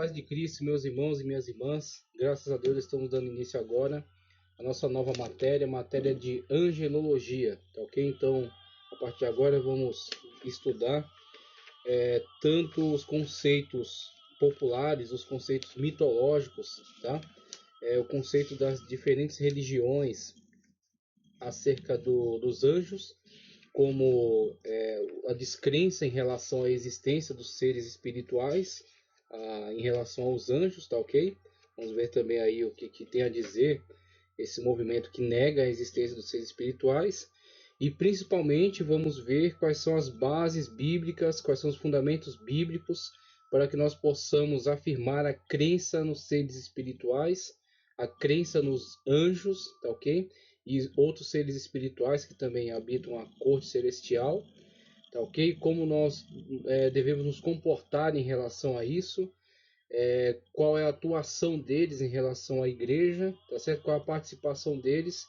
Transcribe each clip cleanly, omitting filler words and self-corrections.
paz de Cristo, meus irmãos e minhas irmãs. Graças a Deus estamos dando início agora à nossa nova matéria de angelologia, tá ok? Então, a partir de agora vamos estudar tanto os conceitos populares, os conceitos mitológicos, tá? O conceito das diferentes religiões acerca dos anjos, como a descrença em relação à existência dos seres espirituais, em relação aos anjos, tá ok? Vamos ver também aí o que tem a dizer esse movimento que nega a existência dos seres espirituais. E principalmente vamos ver quais são as bases bíblicas, quais são os fundamentos bíblicos para que nós possamos afirmar a crença nos seres espirituais, a crença nos anjos, tá ok? E outros seres espirituais que também habitam a corte celestial, tá ok? Como nós devemos nos comportar em relação a isso, qual é a atuação deles em relação à igreja, tá certo? Qual a participação deles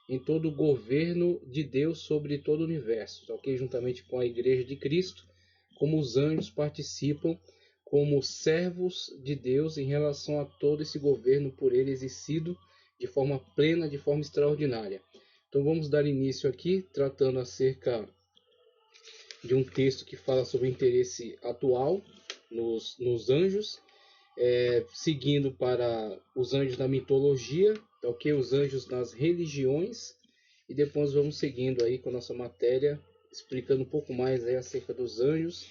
em todo o governo de Deus sobre todo o universo, tá ok? Juntamente com a igreja de Cristo, como os anjos participam como servos de Deus em relação a todo esse governo por ele exercido de forma plena, de forma extraordinária. Então vamos dar início aqui, tratando acerca de um texto que fala sobre o interesse atual nos anjos, seguindo para os anjos da mitologia, tá ok? Os anjos nas religiões, e depois vamos seguindo aí com a nossa matéria, explicando um pouco mais aí acerca dos anjos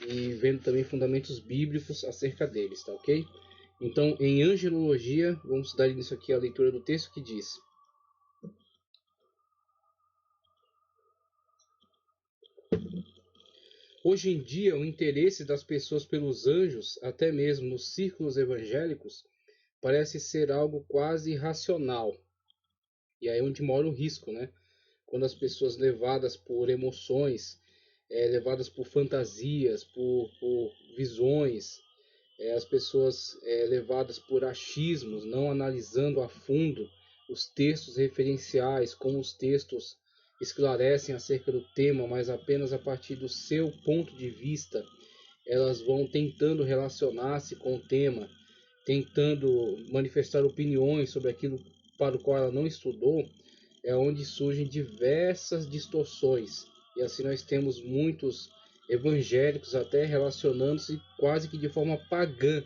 e vendo também fundamentos bíblicos acerca deles, tá ok? Então, em angelologia, vamos dar início aqui à leitura do texto que diz: hoje em dia, o interesse das pessoas pelos anjos, até mesmo nos círculos evangélicos, parece ser algo quase irracional. E aí é onde mora o risco, né? Quando as pessoas levadas por emoções, levadas por fantasias, por visões, as pessoas levadas por achismos, não analisando a fundo os textos referenciais, como os textos esclarecem acerca do tema, mas apenas a partir do seu ponto de vista, elas vão tentando relacionar-se com o tema, tentando manifestar opiniões sobre aquilo para o qual ela não estudou, é onde surgem diversas distorções. E assim nós temos muitos evangélicos até relacionando-se quase que de forma pagã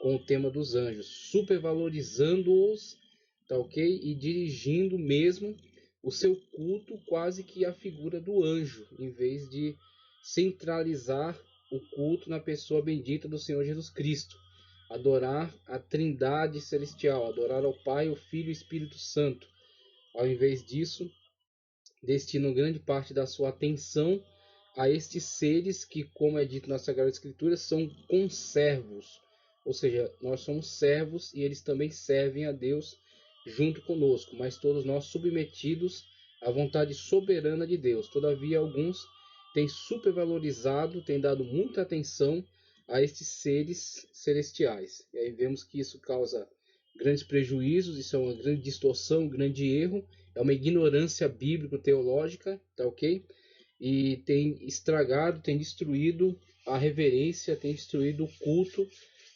com o tema dos anjos, supervalorizando-os, tá ok? E dirigindo mesmo o seu culto quase que à figura do anjo, em vez de centralizar o culto na pessoa bendita do Senhor Jesus Cristo. Adorar a Trindade Celestial, adorar ao Pai, o Filho e o Espírito Santo. Ao invés disso, destinam grande parte da sua atenção a estes seres que, como é dito na Sagrada Escritura, são conservos. Ou seja, nós somos servos e eles também servem a Deus junto conosco, mas todos nós submetidos à vontade soberana de Deus. Todavia, alguns têm supervalorizado, têm dado muita atenção a estes seres celestiais. E aí vemos que isso causa grandes prejuízos, isso é uma grande distorção, um grande erro, é uma ignorância bíblico-teológica, tá ok? E tem estragado, tem destruído a reverência, tem destruído o culto,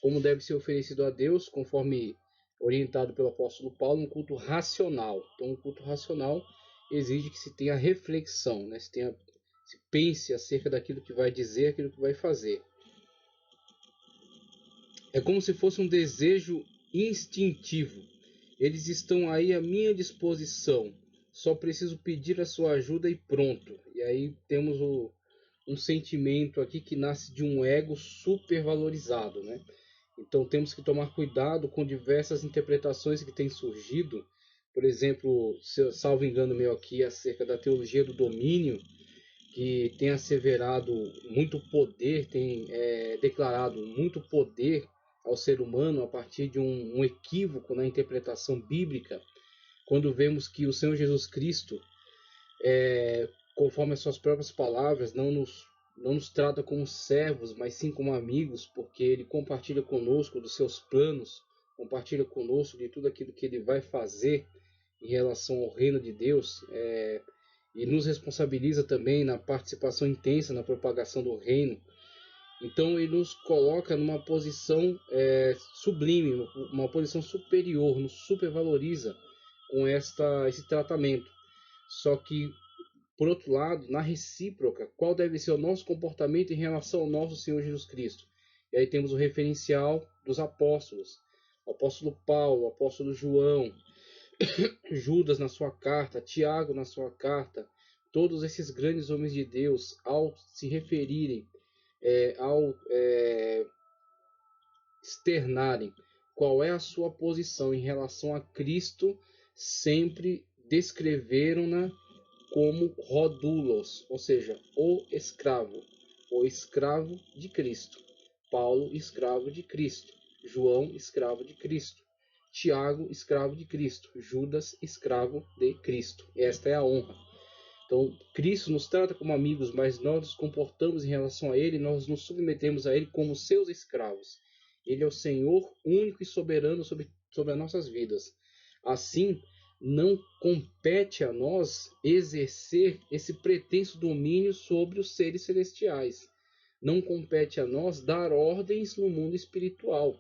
como deve ser oferecido a Deus, conforme orientado pelo apóstolo Paulo, um culto racional. Então, um culto racional exige que se tenha reflexão, né? Se pense acerca daquilo que vai dizer, aquilo que vai fazer. É como se fosse um desejo instintivo. Eles estão aí à minha disposição. Só preciso pedir a sua ajuda e pronto. E aí temos um sentimento aqui que nasce de um ego supervalorizado, né? Então temos que tomar cuidado com diversas interpretações que têm surgido. Por exemplo, salvo engano meu aqui, acerca da teologia do domínio, que tem asseverado muito poder, tem declarado muito poder ao ser humano a partir de um equívoco na interpretação bíblica, quando vemos que o Senhor Jesus Cristo, conforme as suas próprias palavras, não nos trata como servos, mas sim como amigos, porque ele compartilha conosco dos seus planos, compartilha conosco de tudo aquilo que ele vai fazer em relação ao reino de Deus, e nos responsabiliza também na participação intensa na propagação do reino. Então ele nos coloca numa posição sublime, uma posição superior, nos supervaloriza com esse tratamento. Só que, por outro lado, na recíproca, qual deve ser o nosso comportamento em relação ao nosso Senhor Jesus Cristo? E aí temos o referencial dos apóstolos. O apóstolo Paulo, o apóstolo João, Judas na sua carta, Tiago na sua carta, todos esses grandes homens de Deus, ao se referirem, ao externarem qual é a sua posição em relação a Cristo, sempre descreveram-na como rodulos, ou seja, o escravo de Cristo. Paulo, escravo de Cristo. João, escravo de Cristo. Tiago, escravo de Cristo. Judas, escravo de Cristo. Esta é a honra. Então, Cristo nos trata como amigos, mas nós nos comportamos em relação a Ele, nós nos submetemos a Ele como seus escravos. Ele é o Senhor único e soberano sobre as nossas vidas. Assim, não compete a nós exercer esse pretenso domínio sobre os seres celestiais. Não compete a nós dar ordens no mundo espiritual,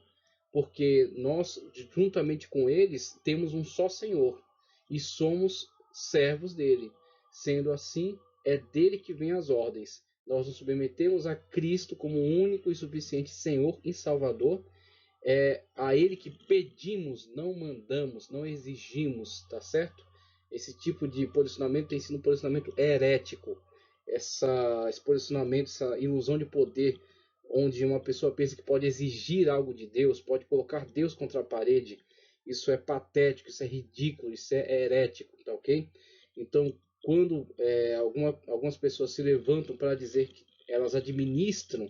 porque nós, juntamente com eles, temos um só Senhor e somos servos dele. Sendo assim, é dele que vêm as ordens. Nós nos submetemos a Cristo como único e suficiente Senhor e Salvador. É a ele que pedimos, não mandamos, não exigimos, tá certo? Esse tipo de posicionamento tem sido um posicionamento herético. Esse posicionamento, essa ilusão de poder, onde uma pessoa pensa que pode exigir algo de Deus, pode colocar Deus contra a parede. Isso é patético, isso é ridículo, isso é herético, tá ok? Então, quando algumas pessoas se levantam para dizer que elas administram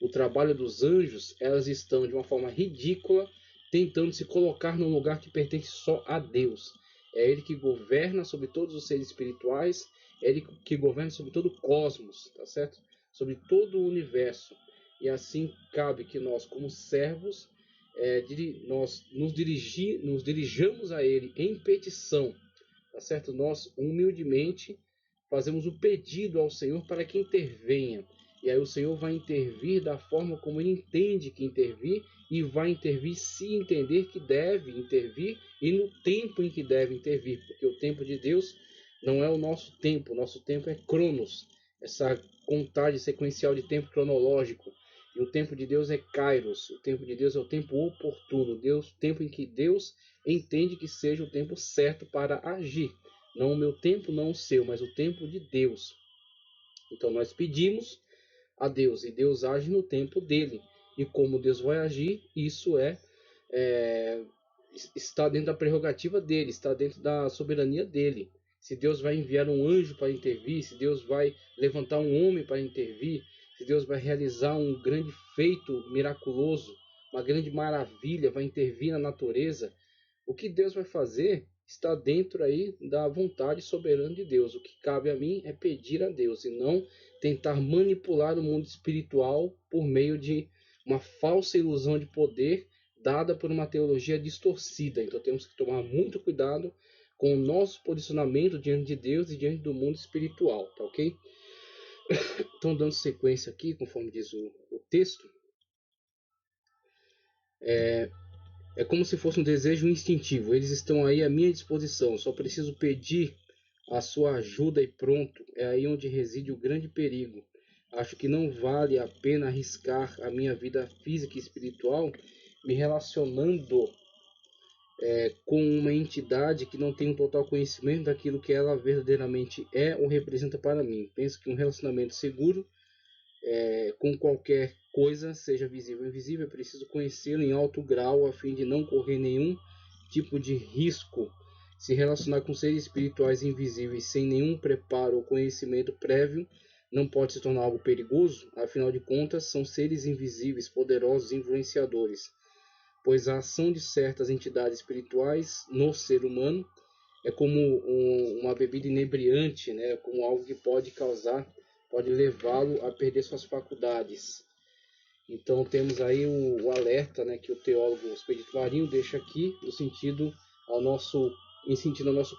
o trabalho dos anjos, elas estão de uma forma ridícula tentando se colocar num lugar que pertence só a Deus. É Ele que governa sobre todos os seres espirituais, é Ele que governa sobre todo o cosmos, tá certo? Sobre todo o universo. E assim cabe que nós, como servos, nós nos dirijamos a Ele em petição, tá certo? Nós humildemente fazemos o pedido ao Senhor para que intervenha. E aí o Senhor vai intervir da forma como Ele entende que intervir, e vai intervir se entender que deve intervir e no tempo em que deve intervir, porque o tempo de Deus não é o nosso tempo é Cronos, essa contagem sequencial de tempo cronológico. E o tempo de Deus é Kairos, o tempo de Deus é o tempo oportuno, o tempo em que Deus entende que seja o tempo certo para agir. Não o meu tempo, não o seu, mas o tempo de Deus. Então nós pedimos a Deus e Deus age no tempo dele. E como Deus vai agir, isso está dentro da prerrogativa dele, está dentro da soberania dele. Se Deus vai enviar um anjo para intervir, se Deus vai levantar um homem para intervir, se Deus vai realizar um grande feito miraculoso, uma grande maravilha, vai intervir na natureza, o que Deus vai fazer está dentro aí da vontade soberana de Deus. O que cabe a mim é pedir a Deus e não tentar manipular o mundo espiritual por meio de uma falsa ilusão de poder dada por uma teologia distorcida. Então temos que tomar muito cuidado com o nosso posicionamento diante de Deus e diante do mundo espiritual, tá ok? Então, dando sequência aqui, conforme diz o texto, é como se fosse um desejo instintivo. Eles estão aí à minha disposição. Só preciso pedir a sua ajuda e pronto. É aí onde reside o grande perigo. Acho que não vale a pena arriscar a minha vida física e espiritual me relacionando com uma entidade que não tem um total conhecimento daquilo que ela verdadeiramente é ou representa para mim. Penso que um relacionamento seguro com qualquer coisa, seja visível ou invisível, é preciso conhecê-lo em alto grau a fim de não correr nenhum tipo de risco. Se relacionar com seres espirituais invisíveis sem nenhum preparo ou conhecimento prévio não pode se tornar algo perigoso, afinal de contas são seres invisíveis, poderosos e influenciadores, pois a ação de certas entidades espirituais no ser humano é como uma bebida inebriante, né? Como algo que pode levá-lo a perder suas faculdades. Então temos aí o alerta, né, que o teólogo Expedito Marinho deixa aqui no sentido ao nosso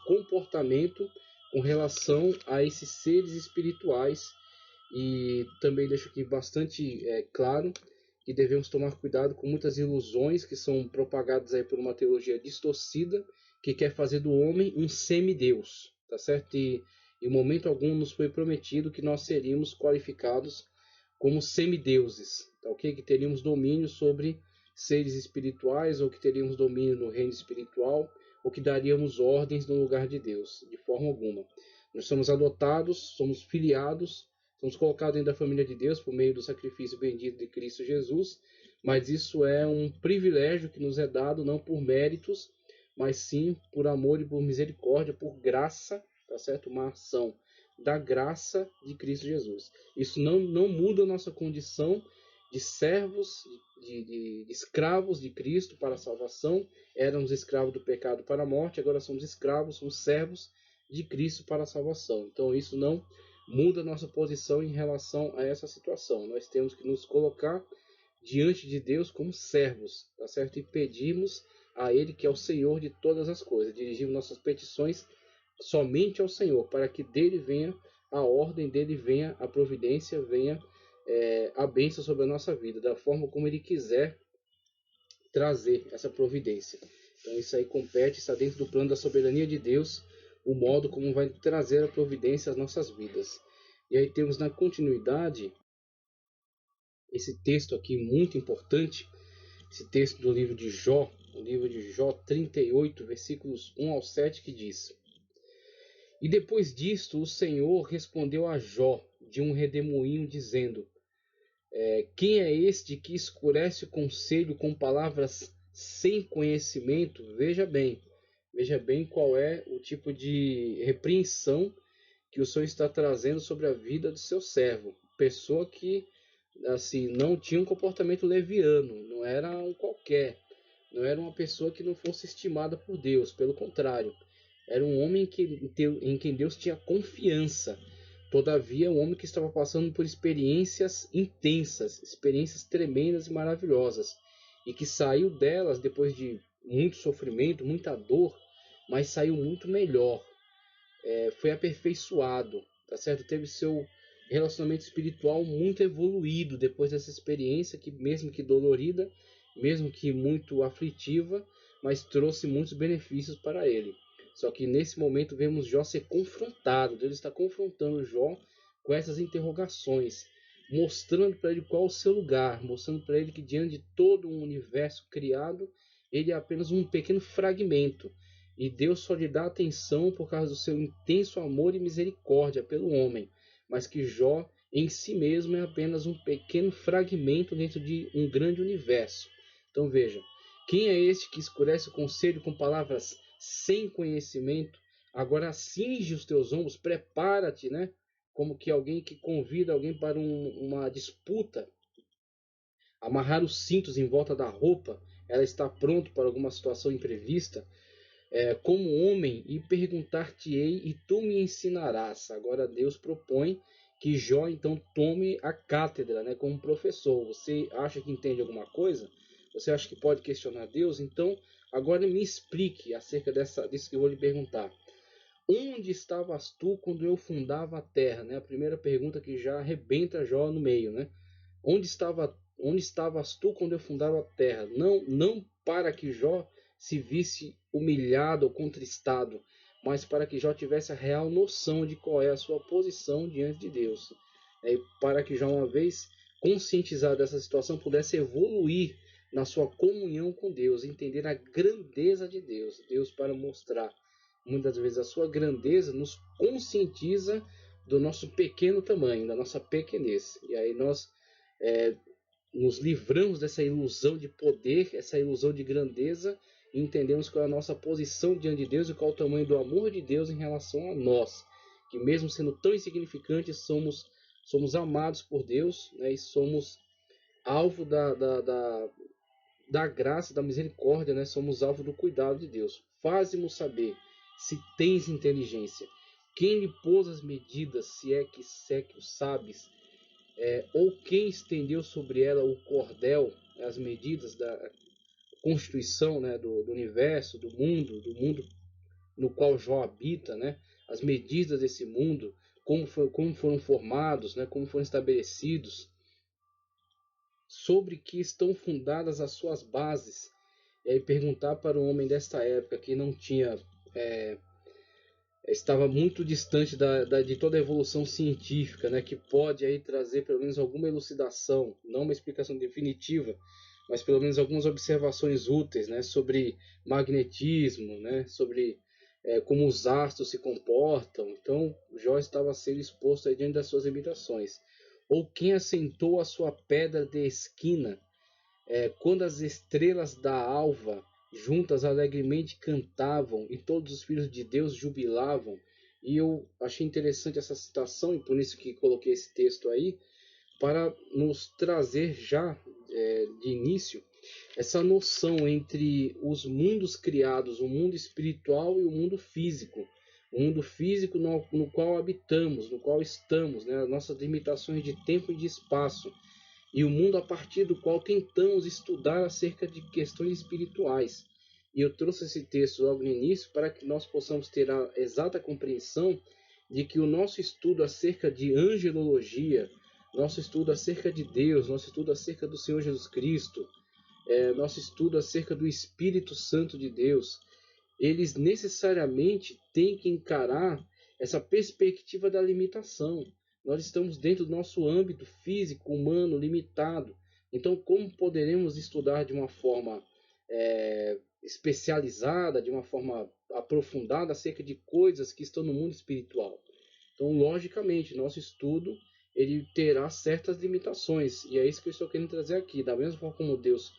comportamento com relação a esses seres espirituais E também deixo aqui bastante claro que devemos tomar cuidado com muitas ilusões que são propagadas aí por uma teologia distorcida que quer fazer do homem um semideus, tá certo? E em momento algum nos foi prometido que nós seríamos qualificados como semideuses, tá ok? Que teríamos domínio sobre seres espirituais ou que teríamos domínio no reino espiritual ou que daríamos ordens no lugar de Deus, de forma alguma. Nós somos adotados, somos filiados, somos colocados dentro da família de Deus por meio do sacrifício bendito de Cristo Jesus, mas isso é um privilégio que nos é dado não por méritos, mas sim por amor e por misericórdia, por graça, tá certo? Uma ação da graça de Cristo Jesus. Isso não muda a nossa condição de servos, de escravos de Cristo para a salvação. Éramos escravos do pecado para a morte, agora somos escravos, somos servos de Cristo para a salvação. Então isso não muda a nossa posição em relação a essa situação. Nós temos que nos colocar diante de Deus como servos, tá certo? E pedimos a Ele, que é o Senhor de todas as coisas. Dirigimos nossas petições somente ao Senhor, para que dele venha a ordem, dele venha a providência, venha a bênção sobre a nossa vida, da forma como Ele quiser trazer essa providência. Então isso aí compete, está dentro do plano da soberania de Deus, o modo como vai trazer a providência às nossas vidas. E aí temos na continuidade esse texto aqui muito importante, esse texto do livro de Jó, o livro de Jó 38, versículos 1 ao 7, que diz: E depois disto o Senhor respondeu a Jó de um redemoinho, dizendo: Quem é este que escurece o conselho com palavras sem conhecimento? Veja bem qual é o tipo de repreensão que o Senhor está trazendo sobre a vida do seu servo. Pessoa que assim não tinha um comportamento leviano, não era um qualquer, não era uma pessoa que não fosse estimada por Deus, pelo contrário, era um homem em quem Deus tinha confiança. Todavia, um homem que estava passando por experiências intensas, experiências tremendas e maravilhosas, e que saiu delas depois de muito sofrimento, muita dor, mas saiu muito melhor, foi aperfeiçoado, tá certo? Teve seu relacionamento espiritual muito evoluído depois dessa experiência, que mesmo que dolorida, mesmo que muito aflitiva, mas trouxe muitos benefícios para ele. Só que nesse momento vemos Jó ser confrontado, Deus está confrontando Jó com essas interrogações, mostrando para ele qual é o seu lugar, mostrando para ele que diante de todo um universo criado, ele é apenas um pequeno fragmento. E Deus só lhe dá atenção por causa do seu intenso amor e misericórdia pelo homem, mas que Jó em si mesmo é apenas um pequeno fragmento dentro de um grande universo. Então veja, quem é este que escurece o conselho com palavras sem conhecimento? Agora cinge os teus ombros, prepara-te, né? Como que alguém que convida alguém para uma disputa, amarrar os cintos em volta da roupa, ela está pronto para alguma situação imprevista. Como homem, e perguntar-te-ei, e tu me ensinarás. Agora Deus propõe que Jó então tome a cátedra, né, como professor. Você acha que entende alguma coisa? Você acha que pode questionar Deus? Então, agora me explique acerca disso que eu vou lhe perguntar. Onde estavas tu quando eu fundava a terra? Né? A primeira pergunta que já arrebenta Jó no meio. Né? Onde estavas tu quando eu fundava a terra? Não para que Jó se visse humilhado ou contristado, mas para que Jó tivesse a real noção de qual é a sua posição diante de Deus. E para que Jó, uma vez conscientizado dessa situação, pudesse evoluir na sua comunhão com Deus, entender a grandeza de Deus. Deus, para mostrar muitas vezes a sua grandeza, nos conscientiza do nosso pequeno tamanho, da nossa pequenez. E aí nós nos livramos dessa ilusão de poder, essa ilusão de grandeza, e entendemos qual é a nossa posição diante de Deus e qual é o tamanho do amor de Deus em relação a nós. Que mesmo sendo tão insignificantes, somos amados por Deus, né, e somos alvo da graça, da misericórdia, né, somos alvo do cuidado de Deus. Faze-mo saber se tens inteligência. Quem lhe pôs as medidas, se é que o sabes, ou quem estendeu sobre ela o cordel, as medidas da constituição, né, do universo, do mundo no qual Jó habita, né, as medidas desse mundo, como foram formados, né, como foram estabelecidos, sobre que estão fundadas as suas bases. E aí perguntar para um homem desta época que não tinha, estava muito distante de toda a evolução científica, né, que pode aí trazer pelo menos alguma elucidação, não uma explicação definitiva, mas pelo menos algumas observações úteis, né, sobre magnetismo, né, sobre como os astros se comportam. Então, Jó estava sendo exposto aí diante das suas limitações. Ou quem assentou a sua pedra de esquina, quando as estrelas da alva juntas alegremente cantavam e todos os filhos de Deus jubilavam. E eu achei interessante essa citação, e por isso que coloquei esse texto aí, para nos trazer já de início essa noção entre os mundos criados, o mundo espiritual e o mundo físico. O mundo físico no qual habitamos, no qual estamos, né? As nossas limitações de tempo e de espaço. E o mundo a partir do qual tentamos estudar acerca de questões espirituais. E eu trouxe esse texto logo no início para que nós possamos ter a exata compreensão de que o nosso estudo acerca de angelologia, nosso estudo acerca de Deus, nosso estudo acerca do Senhor Jesus Cristo, nosso estudo acerca do Espírito Santo de Deus, eles necessariamente têm que encarar essa perspectiva da limitação. Nós estamos dentro do nosso âmbito físico, humano, limitado. Então, como poderemos estudar de uma forma especializada, de uma forma aprofundada acerca de coisas que estão no mundo espiritual? Então, logicamente, nosso estudo ele terá certas limitações. E é isso que eu estou querendo trazer aqui. Da mesma forma como Deus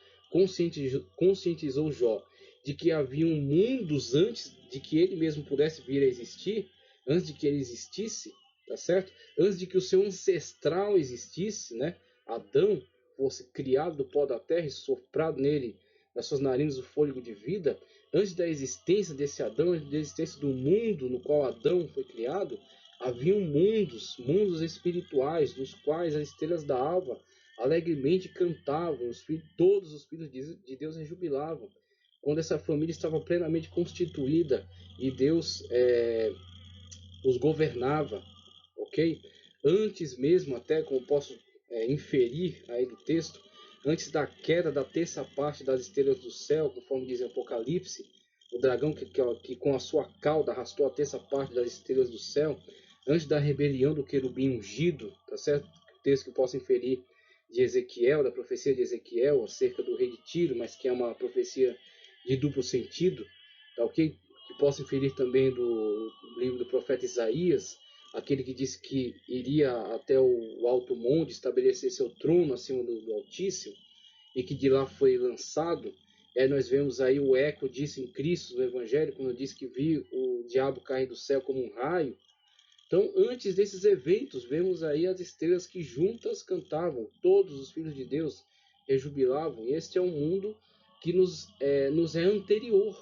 conscientizou Jó de que haviam mundos antes de que ele mesmo pudesse vir a existir, antes de que ele existisse, tá certo? Antes de que o seu ancestral existisse, né? Adão fosse criado do pó da terra e soprado nele, nas suas narinas, o fôlego de vida. Antes da existência desse Adão, antes da existência do mundo no qual Adão foi criado, haviam mundos espirituais, dos quais as estrelas da alva alegremente cantavam, todos os filhos de Deus rejubilavam. Quando essa família estava plenamente constituída e Deus os governava, ok? Antes mesmo, até como posso inferir aí do texto, antes da queda da terça parte das estrelas do céu, conforme diz em Apocalipse, o dragão que com a sua cauda arrastou a terça parte das estrelas do céu, antes da rebelião do querubim ungido, tá certo? Texto que eu posso inferir de Ezequiel, da profecia de Ezequiel, acerca do rei de Tiro, mas que é uma profecia de duplo sentido, tá ok? Que posso inferir também do livro do profeta Isaías, aquele que disse que iria até o alto monte estabelecer seu trono acima do Altíssimo, e que de lá foi lançado. Nós vemos aí o eco disso em Cristo, no Evangelho, quando diz que viu o diabo cair do céu como um raio. Então, antes desses eventos, vemos aí as estrelas que juntas cantavam, todos os filhos de Deus rejubilavam. E este é um mundo que nos é anterior.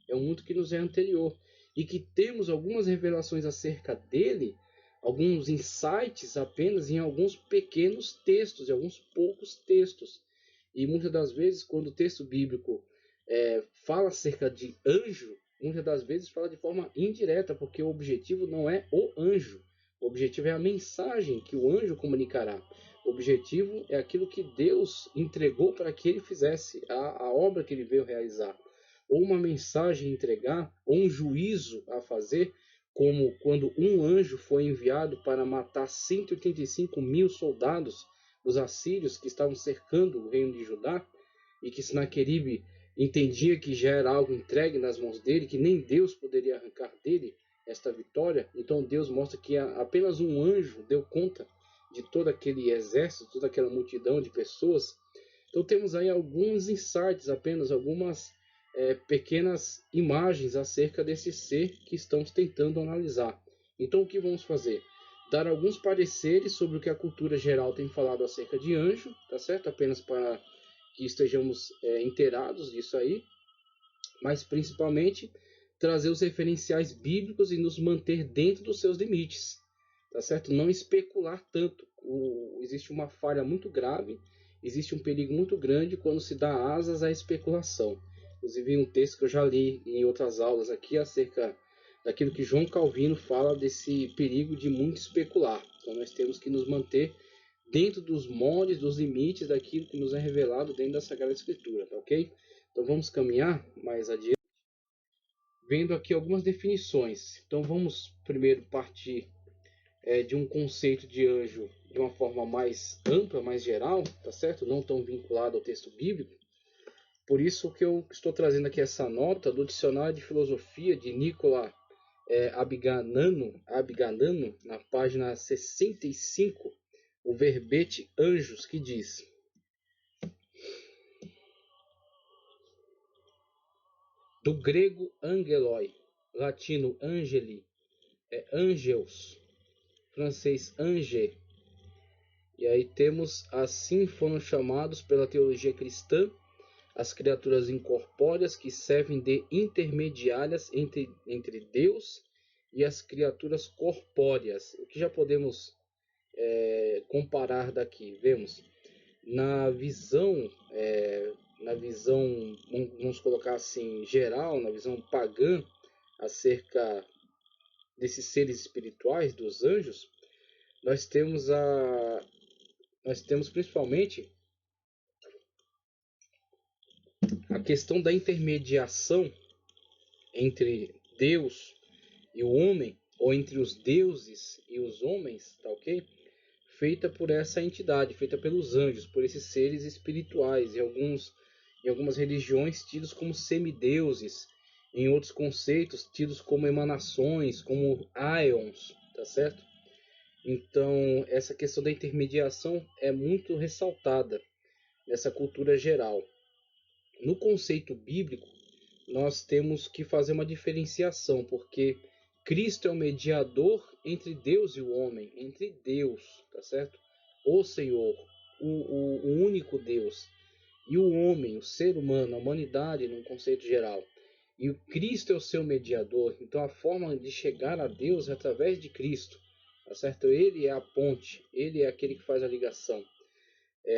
É um mundo que nos é anterior. E que temos algumas revelações acerca dele, alguns insights apenas em alguns pequenos textos, em alguns poucos textos. E muitas das vezes, quando o texto bíblico fala acerca de anjo, muitas das vezes fala de forma indireta, porque o objetivo não é o anjo. O objetivo é a mensagem que o anjo comunicará. O objetivo é aquilo que Deus entregou para que ele fizesse, a obra que ele veio realizar. Ou uma mensagem a entregar, ou um juízo a fazer, como quando um anjo foi enviado para matar 185 mil soldados dos assírios que estavam cercando o reino de Judá, e que Senaqueribe entendia que já era algo entregue nas mãos dele, que nem Deus poderia arrancar dele esta vitória. Então Deus mostra que apenas um anjo deu conta de todo aquele exército, toda aquela multidão de pessoas. Então temos aí alguns insights, apenas algumas pequenas imagens acerca desse ser que estamos tentando analisar. Então o que vamos fazer? Dar alguns pareceres sobre o que a cultura geral tem falado acerca de anjo, tá certo? Apenas para que estejamos inteirados disso aí, mas principalmente trazer os referenciais bíblicos e nos manter dentro dos seus limites, tá certo? Não especular tanto. Existe uma falha muito grave, existe um perigo muito grande quando se dá asas à especulação. Inclusive um texto que eu já li em outras aulas aqui acerca daquilo que João Calvino fala desse perigo de muito especular. Então nós temos que nos manter dentro dos moldes, dos limites daquilo que nos é revelado dentro da Sagrada Escritura, tá ok? Então vamos caminhar mais adiante, vendo aqui algumas definições. Então vamos primeiro partir de um conceito de anjo de uma forma mais ampla, mais geral, tá certo? Não tão vinculado ao texto bíblico. Por isso que eu estou trazendo aqui essa nota do Dicionário de Filosofia de Nicola Abiganano, na página 65, o verbete anjos, que diz: do grego angeloi, latino angeli, angels, francês ange. E aí temos, assim foram chamados pela teologia cristã as criaturas incorpóreas que servem de intermediárias entre Deus e as criaturas corpóreas. O que já podemos comparar daqui? Vemos na visão, vamos colocar assim, geral, na visão pagã, acerca desses seres espirituais, dos anjos, nós temos principalmente a questão da intermediação entre Deus e o homem, ou entre os deuses e os homens, tá ok? Feita por essa entidade, feita pelos anjos, por esses seres espirituais, em algumas religiões tidos como semideuses, em outros conceitos tidos como emanações, como aeons, tá certo? Então, essa questão da intermediação é muito ressaltada nessa cultura geral. No conceito bíblico, nós temos que fazer uma diferenciação, porque Cristo é o mediador entre Deus e o homem, entre Deus, tá certo? O Senhor, o único Deus, e o homem, o ser humano, a humanidade num conceito geral. E o Cristo é o seu mediador, então a forma de chegar a Deus é através de Cristo, tá certo? Ele é a ponte, ele é aquele que faz a ligação.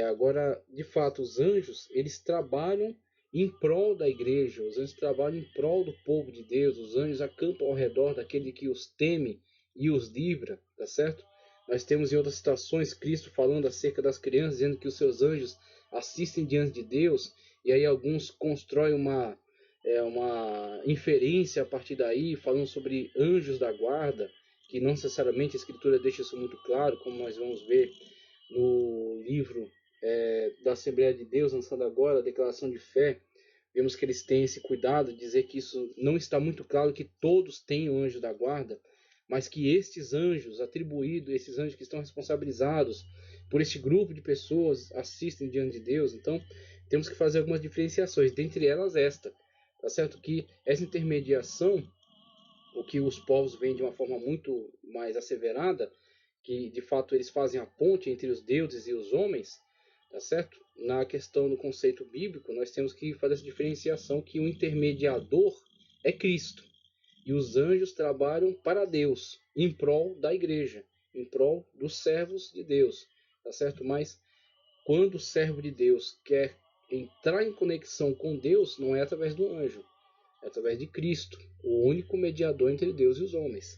Agora, de fato, os anjos, eles trabalham em prol da igreja, os anjos trabalham em prol do povo de Deus, os anjos acampam ao redor daquele que os teme e os livra, tá certo? Nós temos em outras citações Cristo falando acerca das crianças, dizendo que os seus anjos assistem diante de Deus, e aí alguns constroem uma inferência a partir daí, falando sobre anjos da guarda, que não necessariamente a Escritura deixa isso muito claro, como nós vamos ver no livro da Assembleia de Deus, lançando agora a declaração de fé. Vemos que eles têm esse cuidado de dizer que isso não está muito claro que todos têm o anjo da guarda, mas que estes anjos atribuídos, esses anjos que estão responsabilizados por este grupo de pessoas, assistem diante de Deus. Então, temos que fazer algumas diferenciações, dentre elas esta, tá certo? Que essa intermediação, o que os povos veem de uma forma muito mais asseverada, que de fato eles fazem a ponte entre os deuses e os homens, tá certo? Na questão do conceito bíblico, nós temos que fazer essa diferenciação que o intermediador é Cristo. E os anjos trabalham para Deus, em prol da igreja, em prol dos servos de Deus, tá certo? Mas quando o servo de Deus quer entrar em conexão com Deus, não é através do anjo, é através de Cristo, o único mediador entre Deus e os homens.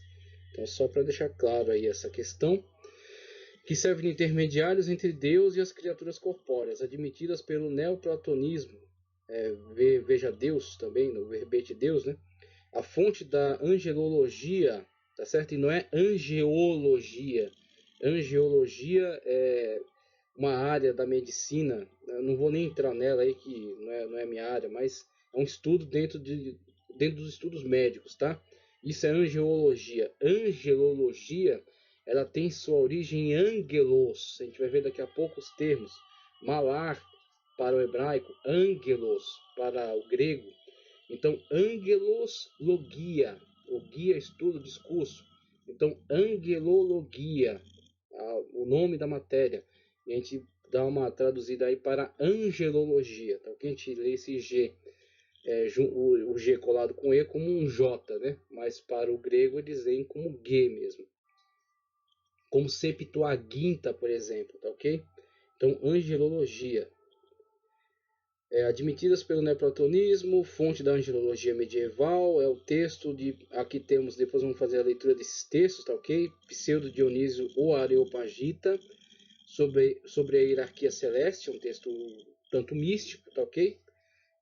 Então, só para deixar claro aí essa questão, que serve de intermediários entre Deus e as criaturas corpóreas, admitidas pelo neoplatonismo, veja Deus também, no verbete Deus, né? A fonte da angelologia, tá certo? E não é angeologia. Angeologia é uma área da medicina, eu não vou nem entrar nela aí, que não é minha área, mas é um estudo dentro dos estudos médicos, tá? Isso é angeologia. Angelologia, ela tem sua origem em angelos. A gente vai ver daqui a pouco os termos. Malar para o hebraico, angelos para o grego. Então, angelos logia, logia estudo, discurso. Então, angelologia, o nome da matéria. E a gente dá uma traduzida aí para angelologia, tá? Que a gente lê esse G, o G colado com E como um J, né? Mas para o grego eles leem como G mesmo. Como Septuaginta, por exemplo, tá ok? Então, angelologia. admitidas pelo neoplatonismo, fonte da angelologia medieval, é o texto de... Aqui temos, depois vamos fazer a leitura desses textos, tá ok? Pseudo Dionísio ou Areopagita, sobre a hierarquia celeste, é um texto tanto místico, tá ok?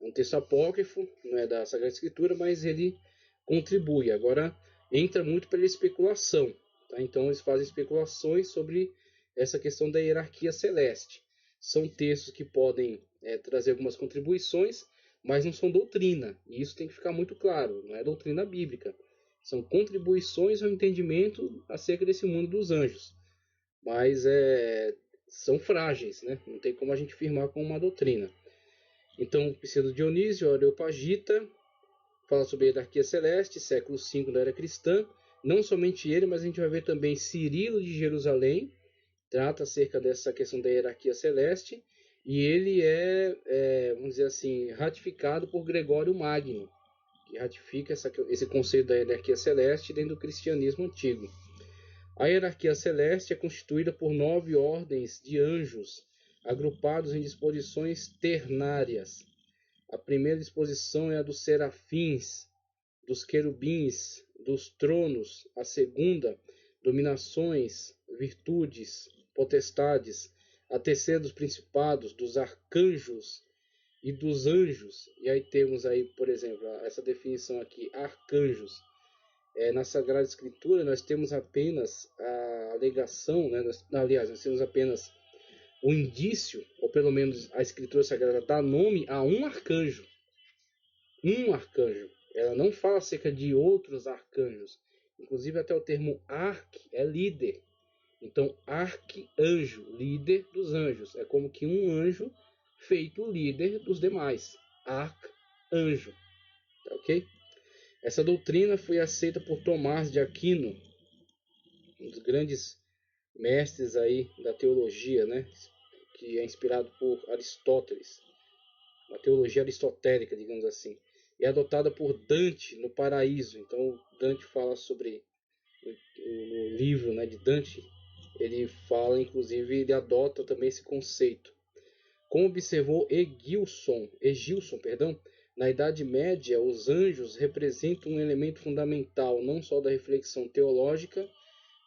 Um texto apócrifo, não é da Sagrada Escritura, mas ele contribui. Agora, entra muito pela especulação, tá? Então, eles fazem especulações sobre essa questão da hierarquia celeste. São textos que podem trazer algumas contribuições, mas não são doutrina. E isso tem que ficar muito claro, não é doutrina bíblica. São contribuições ao entendimento acerca desse mundo dos anjos. Mas são frágeis, né? Não tem como a gente firmar como uma doutrina. Então, Pseudo Dionísio, Areopagita, fala sobre a hierarquia celeste, século V da era cristã. Não somente ele, mas a gente vai ver também Cirilo de Jerusalém, trata acerca dessa questão da hierarquia celeste, e ele vamos dizer assim, ratificado por Gregório Magno, que ratifica esse conceito da hierarquia celeste dentro do cristianismo antigo. A hierarquia celeste é constituída por 9 ordens de anjos, agrupados em disposições ternárias. A primeira disposição é a dos serafins, dos querubins, dos tronos. A segunda, dominações, virtudes, potestades. A terceira, dos principados, dos arcanjos e dos anjos. E aí temos aí, por exemplo, essa definição aqui, arcanjos. Na Sagrada Escritura nós temos apenas a alegação, né? Aliás, nós temos apenas o indício, ou pelo menos a Escritura Sagrada dá nome a um arcanjo. Um arcanjo. Ela não fala acerca de outros arcanjos. Inclusive até o termo arque é líder. Então, arcanjo, líder dos anjos. É como que um anjo feito líder dos demais. Arcanjo. Tá ok? Essa doutrina foi aceita por Tomás de Aquino, um dos grandes mestres aí da teologia, né? Que é inspirado por Aristóteles, uma teologia aristotélica, digamos assim, e é adotada por Dante no Paraíso. Então Dante fala sobre no livro, né, de Dante, ele fala, inclusive, ele adota também esse conceito. Como observou Egilson, na Idade Média, os anjos representam um elemento fundamental não só da reflexão teológica,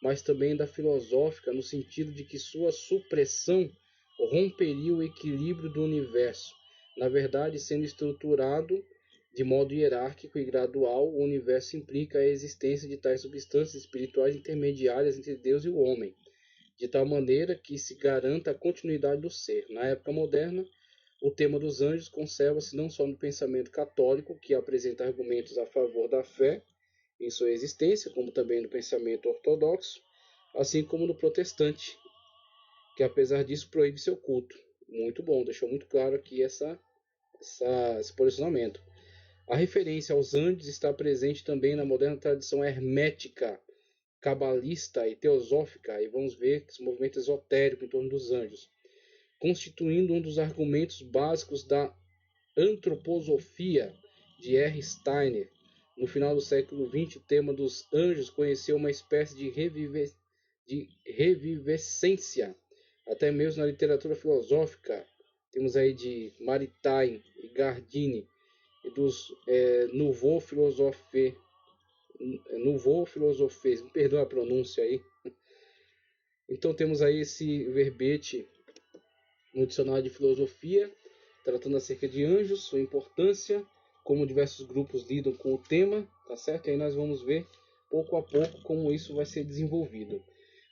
mas também da filosófica, no sentido de que sua supressão romperia o equilíbrio do universo. Na verdade, sendo estruturado de modo hierárquico e gradual, o universo implica a existência de tais substâncias espirituais intermediárias entre Deus e o homem, de tal maneira que se garanta a continuidade do ser. Na época moderna, o tema dos anjos conserva-se não só no pensamento católico, que apresenta argumentos a favor da fé em sua existência, como também no pensamento ortodoxo, assim como no protestante, que apesar disso proíbe seu culto. Muito bom, deixou muito claro aqui esse posicionamento. A referência aos anjos está presente também na moderna tradição hermética, cabalista e teosófica, e vamos ver esse movimento esotérico em torno dos anjos, constituindo um dos argumentos básicos da antroposofia de R. Steiner. No final do século XX, o tema dos anjos conheceu uma espécie de revivescência, até mesmo na literatura filosófica. Temos aí de Maritain e Gardini, e dos Nouveau Philosophe, me perdoa a pronúncia aí. Então temos aí esse verbete no dicionário de filosofia, tratando acerca de anjos, sua importância, como diversos grupos lidam com o tema, tá certo? E aí nós vamos ver pouco a pouco como isso vai ser desenvolvido.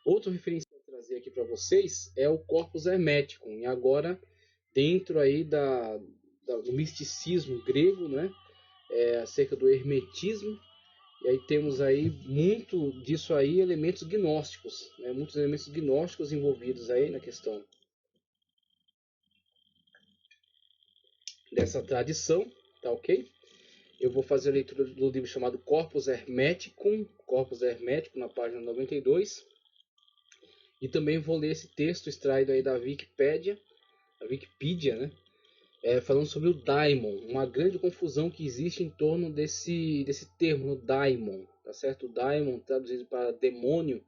Outro referencial que eu vou trazer aqui para vocês é o Corpus Hermeticum, e agora dentro aí do misticismo grego, né? Acerca do hermetismo. E aí temos aí muito disso aí, elementos gnósticos, né? Muitos elementos gnósticos envolvidos aí na questão dessa tradição, tá ok? Eu vou fazer a leitura do livro chamado Corpus Hermeticum, na página 92. E também vou ler esse texto extraído aí da Wikipedia, né? Falando sobre o daimon, uma grande confusão que existe em torno desse termo, daimon, tá certo? O daimon traduzido para demônio,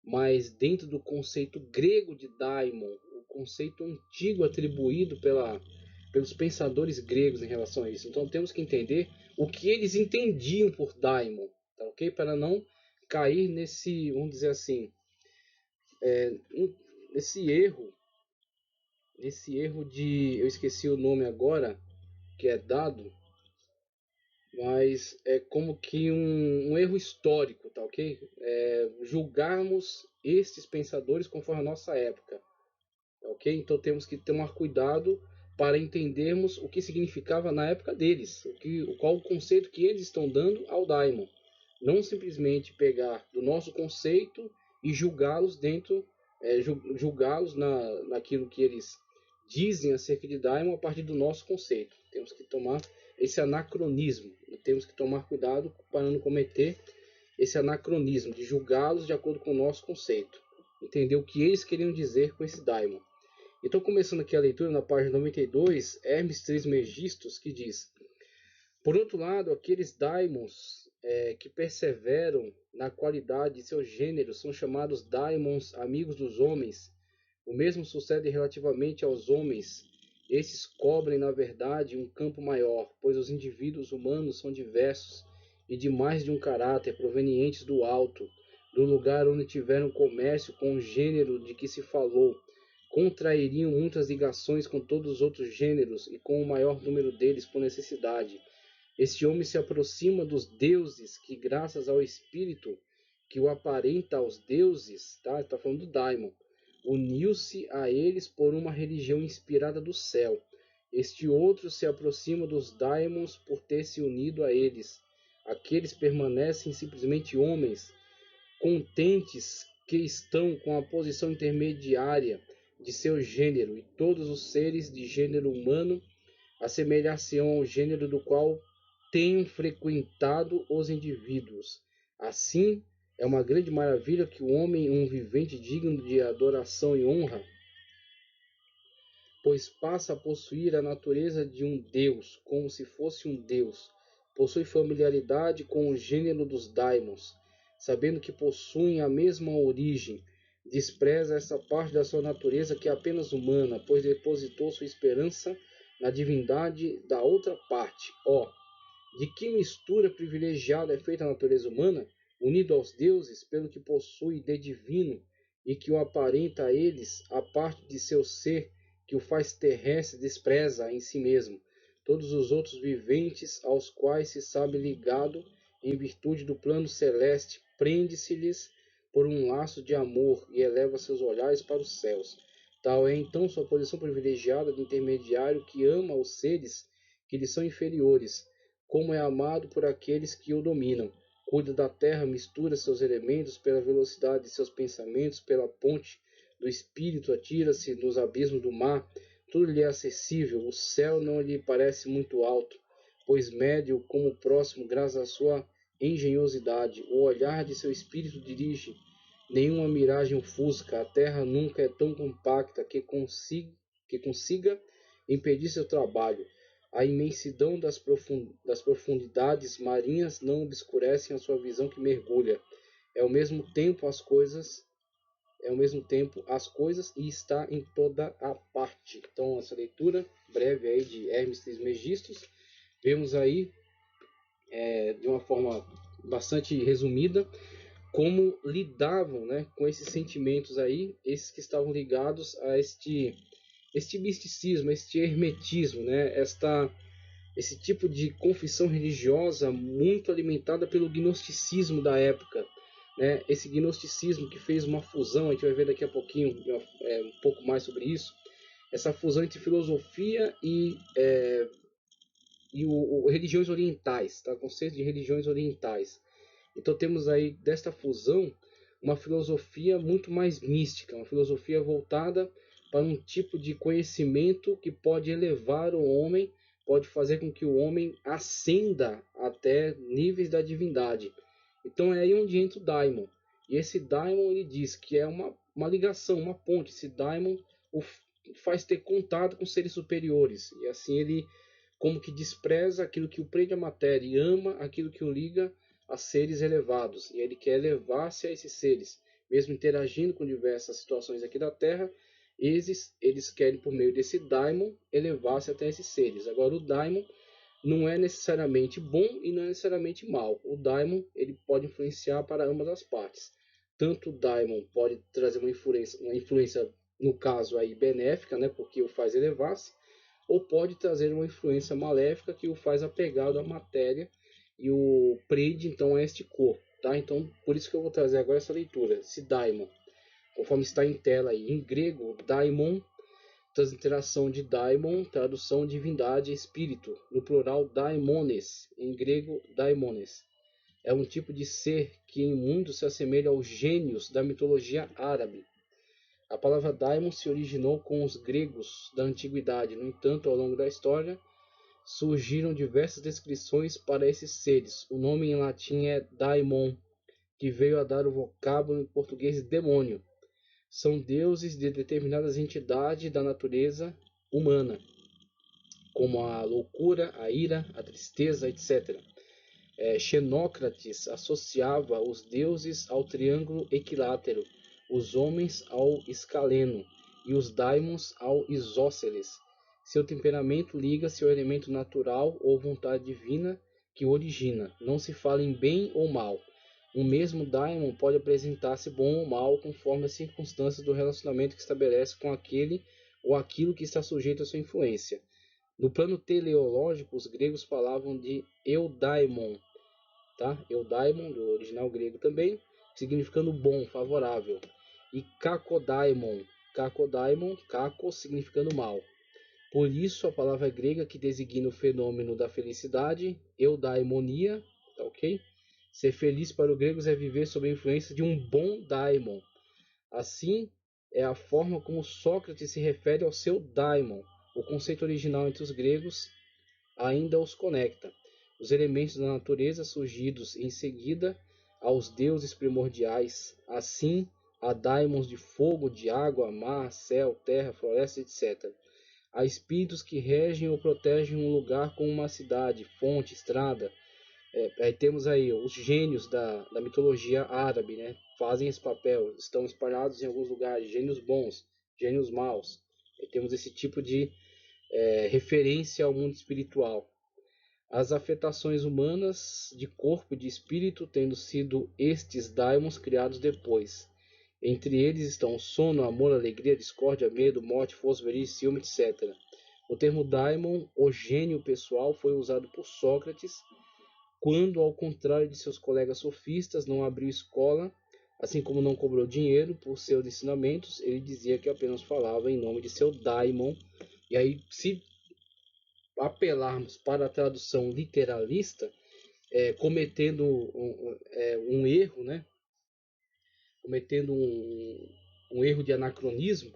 mas dentro do conceito grego de daimon, o conceito antigo atribuído pela pelos pensadores gregos em relação a isso. Então temos que entender o que eles entendiam por daimon, tá ok? Para não cair nesse, vamos dizer assim, nesse erro de, eu esqueci o nome agora, que é dado, mas é como que um erro histórico, tá ok? Julgarmos estes pensadores conforme a nossa época, tá ok? Então temos que tomar cuidado para entendermos o que significava na época deles, qual o conceito que eles estão dando ao daimon. Não simplesmente pegar do nosso conceito e julgá-los julgá-los naquilo que eles dizem acerca de daimon a partir do nosso conceito. Temos que tomar esse anacronismo, temos que tomar cuidado para não cometer esse anacronismo de julgá-los de acordo com o nosso conceito, entender o que eles queriam dizer com esse daimon. Então, começando aqui a leitura na página 92, Hermes Trismegistus, que diz: por outro lado, aqueles daimons que perseveram na qualidade de seus gêneros são chamados daimons amigos dos homens. O mesmo sucede relativamente aos homens. Esses cobrem, na verdade, um campo maior, pois os indivíduos humanos são diversos e de mais de um caráter, provenientes do alto, do lugar onde tiveram comércio com o gênero de que se falou. Contrairiam muitas ligações com todos os outros gêneros e com o maior número deles por necessidade. Este homem se aproxima dos deuses que, graças ao espírito que o aparenta aos deuses, tá? Está falando do daimon, uniu-se a eles por uma religião inspirada do céu. Este outro se aproxima dos daimons por ter se unido a eles. Aqueles permanecem simplesmente homens, contentes que estão com a posição intermediária de seu gênero, e todos os seres de gênero humano assemelhar-se-ão ao gênero do qual tenham frequentado os indivíduos. Assim, é uma grande maravilha que o homem, um vivente digno de adoração e honra, pois passa a possuir a natureza de um deus, como se fosse um deus. Possui familiaridade com o gênero dos daimons, sabendo que possuem a mesma origem. Despreza essa parte da sua natureza que é apenas humana, pois depositou sua esperança na divindade da outra parte. De que mistura privilegiada é feita a natureza humana, unido aos deuses, pelo que possui de divino e que o aparenta a eles, a parte de seu ser que o faz terrestre despreza em si mesmo todos os outros viventes aos quais se sabe ligado em virtude do plano celeste, prende-se-lhes por um laço de amor e eleva seus olhares para os céus. Tal é então sua posição privilegiada de intermediário que ama os seres que lhe são inferiores, como é amado por aqueles que o dominam. Cuida da terra, mistura seus elementos pela velocidade de seus pensamentos, pela ponte do espírito, atira-se nos abismos do mar. Tudo lhe é acessível, o céu não lhe parece muito alto, pois mede-o como próximo graças à sua engenhosidade. O olhar de seu espírito dirige, nenhuma miragem ofusca, a terra nunca é tão compacta que consiga impedir seu trabalho. A imensidão das profundidades marinhas não obscurecem a sua visão que mergulha. É ao mesmo tempo as coisas e está em toda a parte. Então, essa leitura breve aí de Hermes Trismegistus, vemos aí de uma forma bastante resumida como lidavam, né, com esses sentimentos aí, esses que estavam ligados a este misticismo, este hermetismo, né, esse tipo de confissão religiosa muito alimentada pelo gnosticismo da época, né? Esse gnosticismo que fez uma fusão, a gente vai ver daqui a pouquinho um pouco mais sobre isso, essa fusão entre filosofia e religiões orientais, tá? O conceito de religiões orientais. Então temos aí desta fusão uma filosofia muito mais mística, uma filosofia voltada para um tipo de conhecimento que pode elevar o homem, pode fazer com que o homem ascenda até níveis da divindade. Então é aí onde entra o daimon. E esse daimon, ele diz que é uma ligação, uma ponte. Esse daimon o faz ter contato com seres superiores. E assim ele como que despreza aquilo que o prende à matéria e ama aquilo que o liga a seres elevados. E ele quer elevar-se a esses seres. Mesmo interagindo com diversas situações aqui da Terra, eles querem, por meio desse daimon, elevar-se até esses seres. Agora, o daimon não é necessariamente bom e não é necessariamente mal. O daimon ele pode influenciar para ambas as partes. Tanto o daimon pode trazer uma influência no caso aí benéfica, né, porque o faz elevar-se, ou pode trazer uma influência maléfica que o faz apegado à matéria e o prende então a este corpo, tá? Então, por isso que eu vou trazer agora essa leitura, esse daimon, conforme está em tela aí. Em grego, daimon, transliteração de daimon, tradução divindade, espírito, no plural daimones, em grego daimones. É um tipo de ser que em mundo se assemelha aos gênios da mitologia árabe. A palavra daimon se originou com os gregos da antiguidade. No entanto, ao longo da história, surgiram diversas descrições para esses seres. O nome em latim é daimon, que veio a dar o vocábulo em português demônio. São deuses de determinadas entidades da natureza humana, como a loucura, a ira, a tristeza, etc. Xenócrates associava os deuses ao triângulo equilátero, os homens ao escaleno e os daimons ao isósceles. Seu temperamento liga-se ao elemento natural ou vontade divina que o origina. Não se fala em bem ou mal. O mesmo daimon pode apresentar-se bom ou mal conforme as circunstâncias do relacionamento que estabelece com aquele ou aquilo que está sujeito à sua influência. No plano teleológico, os gregos falavam de eudaimon, tá? Eudaimon, do original grego também, significando bom, favorável. E kakodaimon, kako significando mal. Por isso a palavra grega que designa o fenômeno da felicidade, eudaimonia, tá ok? Ser feliz para os gregos é viver sob a influência de um bom daimon. Assim, é a forma como Sócrates se refere ao seu daimon. O conceito original entre os gregos ainda os conecta. Os elementos da natureza surgidos em seguida aos deuses primordiais, assim a daimons de fogo, de água, mar, céu, terra, floresta, etc. Há espíritos que regem ou protegem um lugar como uma cidade, fonte, estrada. Aí temos aí os gênios da mitologia árabe, né? Fazem esse papel, estão espalhados em alguns lugares, gênios bons, gênios maus. Aí temos esse tipo de referência ao mundo espiritual. As afetações humanas de corpo e de espírito tendo sido estes daimons criados depois. Entre eles estão o sono, amor, alegria, discórdia, medo, morte, força, velhice, ciúme, etc. O termo daimon, o gênio pessoal, foi usado por Sócrates quando, ao contrário de seus colegas sofistas, não abriu escola, assim como não cobrou dinheiro por seus ensinamentos, ele dizia que apenas falava em nome de seu daimon. E aí, se apelarmos para a tradução literalista, cometendo um erro, né? Cometendo um erro de anacronismo,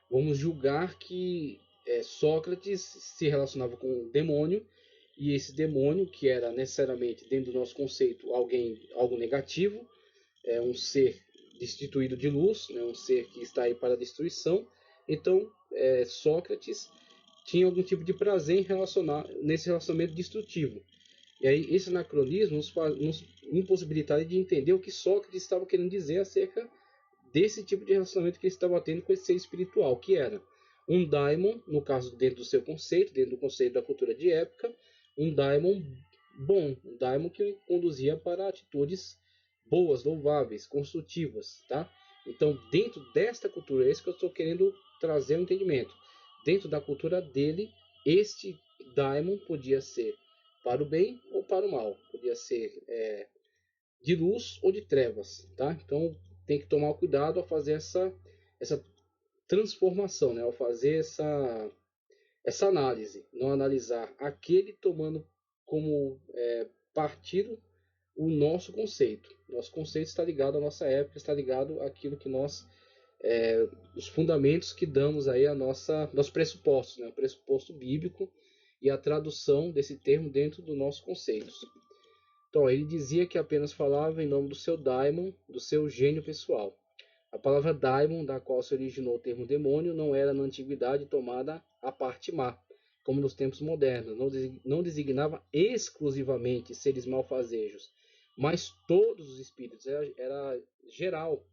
vamos julgar que Sócrates se relacionava com um demônio, e esse demônio, que era necessariamente, dentro do nosso conceito, algo negativo, um ser destituído de luz, né? Um ser que está aí para a destruição. Então, Sócrates tinha algum tipo de prazer nesse relacionamento destrutivo. E aí esse anacronismo nos impossibilitaria de entender o que Sócrates estava querendo dizer acerca desse tipo de relacionamento que ele estava tendo com esse ser espiritual, que era um daimon, no caso dentro do seu conceito, dentro do conceito da cultura de época, um daimon bom, um daimon que conduzia para atitudes boas, louváveis, construtivas, tá? Então, dentro desta cultura, é isso que eu estou querendo trazer um entendimento. Dentro da cultura dele, este daimon podia ser para o bem ou para o mal, podia ser de luz ou de trevas, tá? Então tem que tomar cuidado ao fazer essa transformação, né? Ao fazer essa análise, não analisar aquele tomando como partido o nosso conceito. Nosso conceito está ligado à nossa época, está ligado àquilo que nós os fundamentos que damos aí a nossos pressupostos, né? O pressuposto bíblico e a tradução desse termo dentro dos nossos conceitos. Então, ele dizia que apenas falava em nome do seu daimon, do seu gênio pessoal. A palavra daimon, da qual se originou o termo demônio, não era na antiguidade tomada a parte má, como nos tempos modernos. Não designava exclusivamente seres malfazejos, mas todos os espíritos, era geral.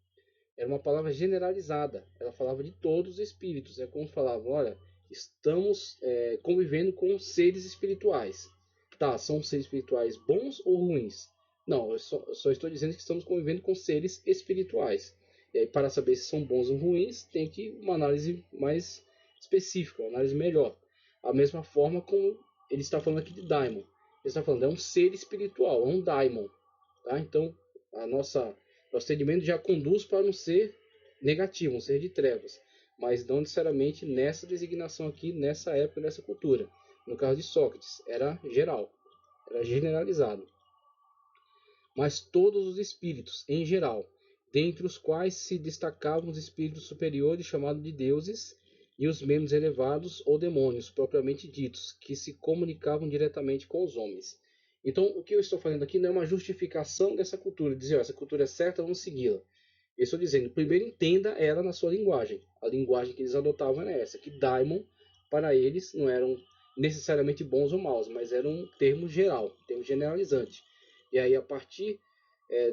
era uma palavra generalizada. Ela falava de todos os espíritos. É como falavam, olha, estamos convivendo com seres espirituais. Tá, são seres espirituais bons ou ruins? Não, eu só estou dizendo que estamos convivendo com seres espirituais. E aí, para saber se são bons ou ruins, tem que uma análise mais específica, uma análise melhor. A mesma forma como ele está falando aqui de daimon. Ele está falando, é um ser espiritual, é um daimon. Tá? Então, nosso entendimento já conduz para um ser negativo, um ser de trevas. Mas não necessariamente nessa designação aqui, nessa época, nessa cultura. No caso de Sócrates, era geral, era generalizado. Mas todos os espíritos, em geral, dentre os quais se destacavam os espíritos superiores chamados de deuses e os menos elevados ou demônios propriamente ditos, que se comunicavam diretamente com os homens. Então, o que eu estou fazendo aqui não é uma justificação dessa cultura, dizer, essa cultura é certa, vamos segui-la. Eu estou dizendo, primeiro entenda ela na sua linguagem. A linguagem que eles adotavam era essa, que daimon, para eles, não eram necessariamente bons ou maus, mas era um termo geral, um termo generalizante. E aí, a partir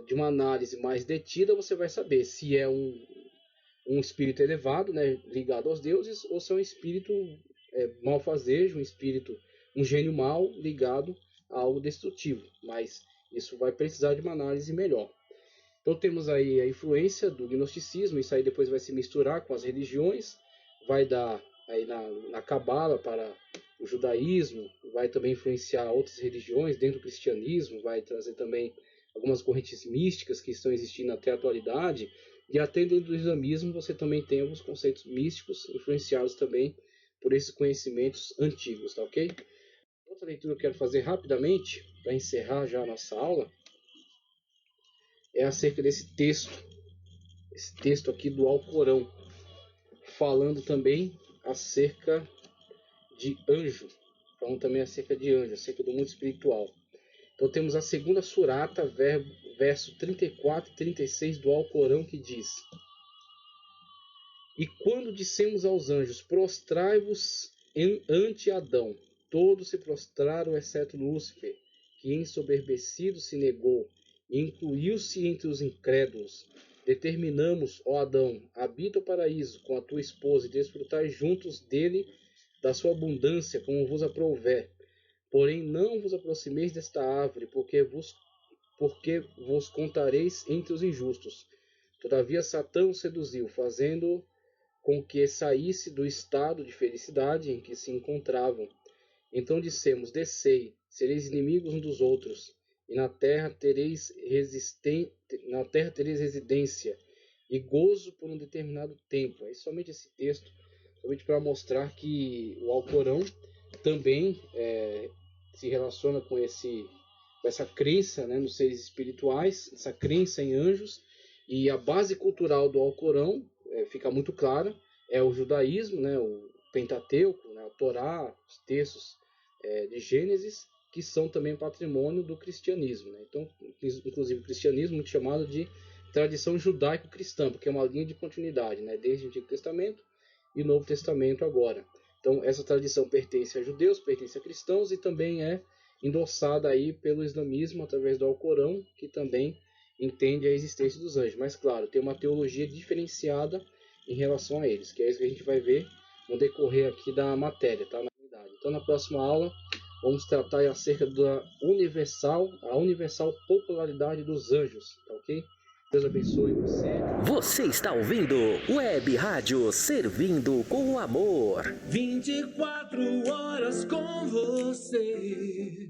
de uma análise mais detida, você vai saber se é um espírito elevado, né, ligado aos deuses, ou se é um espírito malfazejo, um gênio mau ligado a algo destrutivo. Mas isso vai precisar de uma análise melhor. Então temos aí a influência do gnosticismo, isso aí depois vai se misturar com as religiões, vai dar aí na Cabala para o judaísmo, vai também influenciar outras religiões dentro do cristianismo, vai trazer também algumas correntes místicas que estão existindo até a atualidade, e até dentro do islamismo você também tem alguns conceitos místicos influenciados também por esses conhecimentos antigos, tá ok? Outra leitura que eu quero fazer rapidamente, para encerrar já a nossa aula, é acerca desse texto, esse texto aqui do Alcorão, falando também acerca de anjo, falando também acerca de anjo, acerca do mundo espiritual. Então temos a segunda surata, verso 34 e 36 do Alcorão, que diz: E quando dissemos aos anjos, prostrai-vos ante Adão, todos se prostraram, exceto Lúcifer, que ensoberbecido se negou e incluiu-se entre os incrédulos. Determinamos, ó Adão, habita o paraíso com a tua esposa e desfrutai juntos dele da sua abundância, como vos aprouver. Porém não vos aproximeis desta árvore, porque vos contareis entre os injustos. Todavia Satã o seduziu, fazendo com que saísse do estado de felicidade em que se encontravam. Então dissemos, descei, sereis inimigos uns dos outros, e na terra tereis residência, e gozo por um determinado tempo. É somente esse texto, somente para mostrar que o Alcorão também se relaciona com essa crença, né, nos seres espirituais, essa crença em anjos, e a base cultural do Alcorão fica muito clara, é o judaísmo, né, o Pentateuco, né, a Torá, os textos de Gênesis, que são também patrimônio do cristianismo. Né? Então, inclusive o cristianismo é muito chamado de tradição judaico-cristã, porque é uma linha de continuidade, né, desde o Antigo Testamento e o Novo Testamento agora. Então, essa tradição pertence a judeus, pertence a cristãos e também é endossada aí pelo islamismo através do Alcorão, que também entende a existência dos anjos. Mas, claro, tem uma teologia diferenciada em relação a eles, que é isso que a gente vai ver no decorrer aqui da matéria, tá? Na unidade. Então, na próxima aula, vamos tratar acerca da a universal popularidade dos anjos, tá ok? Deus abençoe você. Você está ouvindo Web Rádio Servindo com Amor. 24 horas com você.